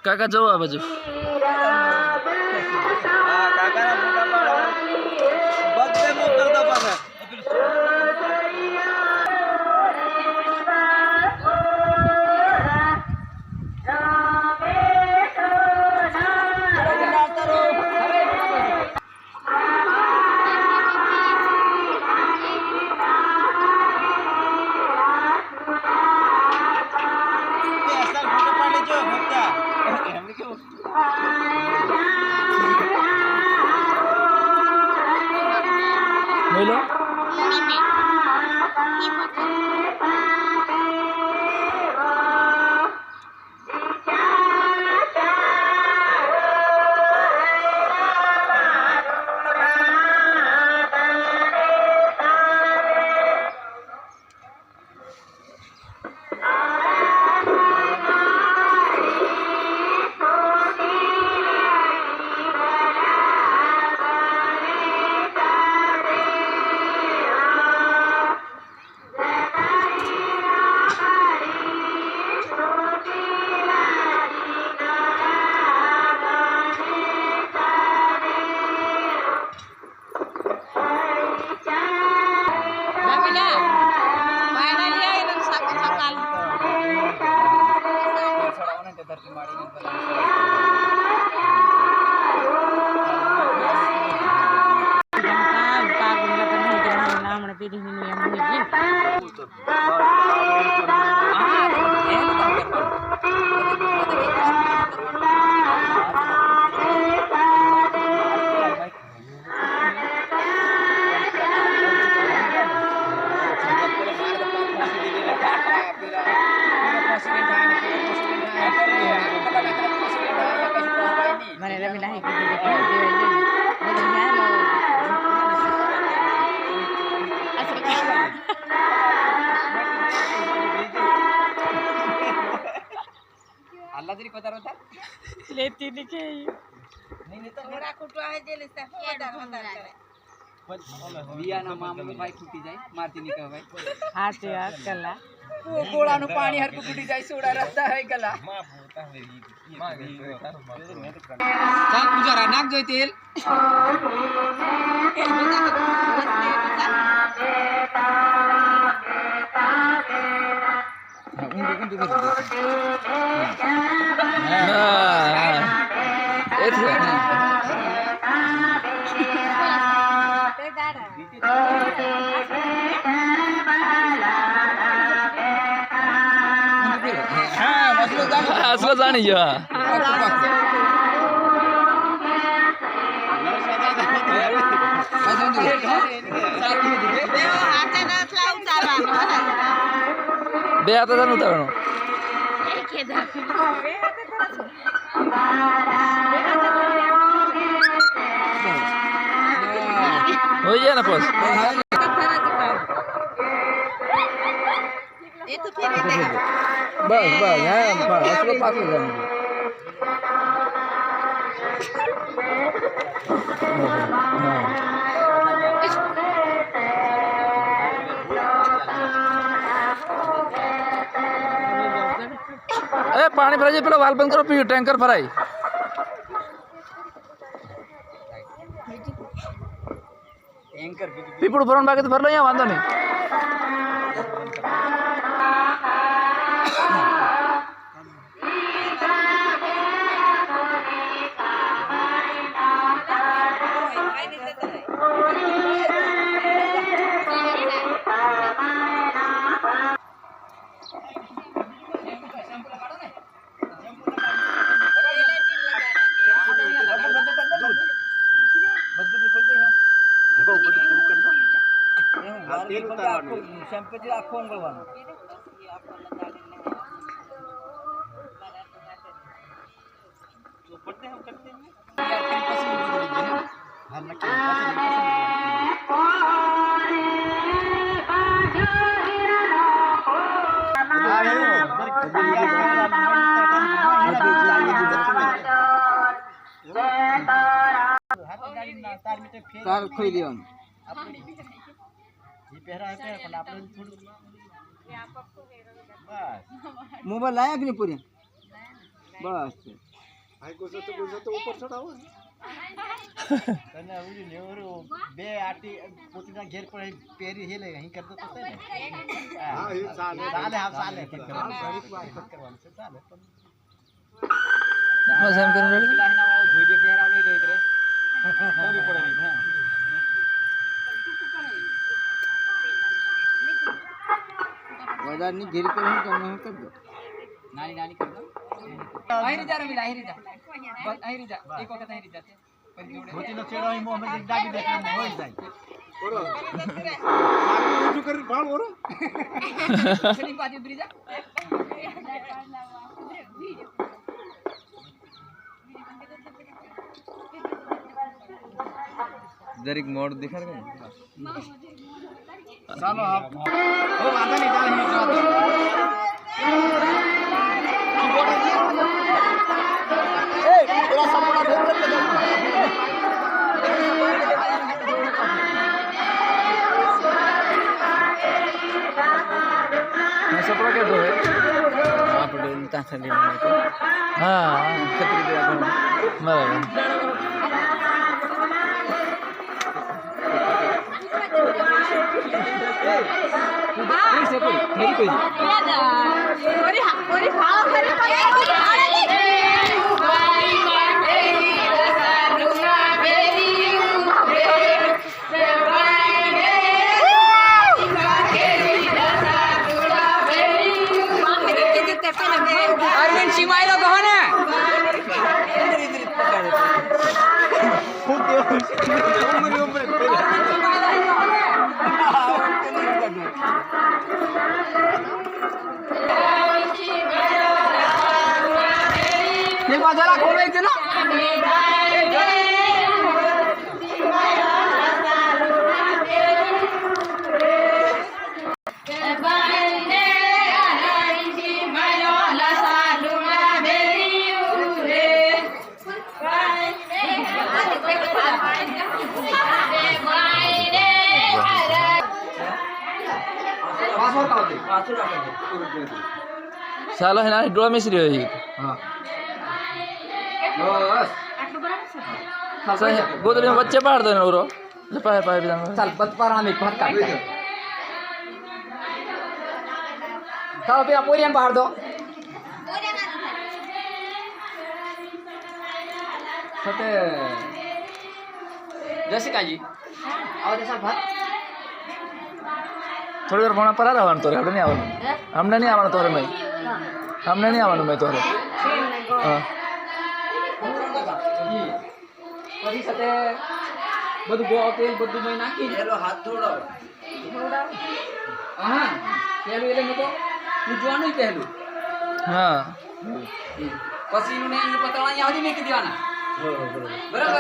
કાકા જો આ બાજુ હા કાકાના ફોટા પાડો બધે મોકલતો પાછા બોલો Allah jadi kota rota લેતી ની કે નહીં તો મેરા કુટવા હે જેલે સે વિયાના મામલો ભાઈ ફૂટી જાય મારતી ની કહે ભાઈ હાચી વાત કલા ગોળાનું પાણી હરકુ ફૂટી જાય સોડા રસ્તા હે ગલા ચાલ પૂજારા નાખ જોઈ તેલ असलं जाणी गयो બે હાથે જાણ ઉતારવાનો हो गया ना बस ये तो फिर देगा बस बस हां बस असलो पास हो जाने ए पानी भराई पेलो वाल बंद करो पी टैंकर भराई टैंकर पीपड़ भरण बाकी तो भर लो यहाँ वांधो नहीं शैम्पू जी आखो अंगलवानो तो पढ़ते हम करते हैं हम तार खोई दियो ये पहरा है पर आपने थोड़ी बस मोबाइल लाया कि नहीं पूरे बस તને ઉડી લેવરો બે આટી પોતીના ઘેર પર પેરી હેલે અહીં કરતો તો ને હા એ ચાલે ચાલે કરવાનું છે ચાલે બસ એમ કરીને રેડી લાઈના જોઈ દે પહેરાવ લઈ લે રે કોની પડે હા વધારની ઘેર પર હું તમને હું કરી દો નાની નાની કરી દો અહીં જા રમીલા અહીં જા બસ અહીં જા એક વખત અહીં જા ધોતીનો છેડો અહીં મોહમ્મદ એક દાબી દે એટલે હોય જાય છેડી પાછી ઉતરી જા જરીક મોડ દેખાડ કે ચાલો આપ ઓ વાંધો નહીં ચાલ અહીં જવા પેલા સંપૂર્ણ ફેર કરી દો मैं सपना क्या दो है आप डोलता चली मैं तो हाँ खतरी दे आप बराबर અરવિંદ શિમાઈલો કહો ને એક વાર જરા ખોલો એક જણા सालो है ना डोळा मिसरी होई सही गोदड़ी में बच्चे पाड़ दो ना उरो पाए पाए बिना ચાલ બતપારાને એક ભાત કાઢ ચાલો પેલા પોરિયાને બહાર દો સતે જસિકાજી આવો દેસા ભાત थोड़ी देर फोन पर आ रहा तो हमने नहीं आवानो हमने नहीं आवानो तोरे में हमने नहीं आवानो मैं तोरे हां પછી સતે બધું ગોળ તેલ બધું મેં નાખી એલો હાથ ધોડાવ હા પેલું એટલે મેં તો પૂજવાનું પહેલું हां પછી નું ને પતળા અહીંયા સુધી મેકી દેવાના બરાબર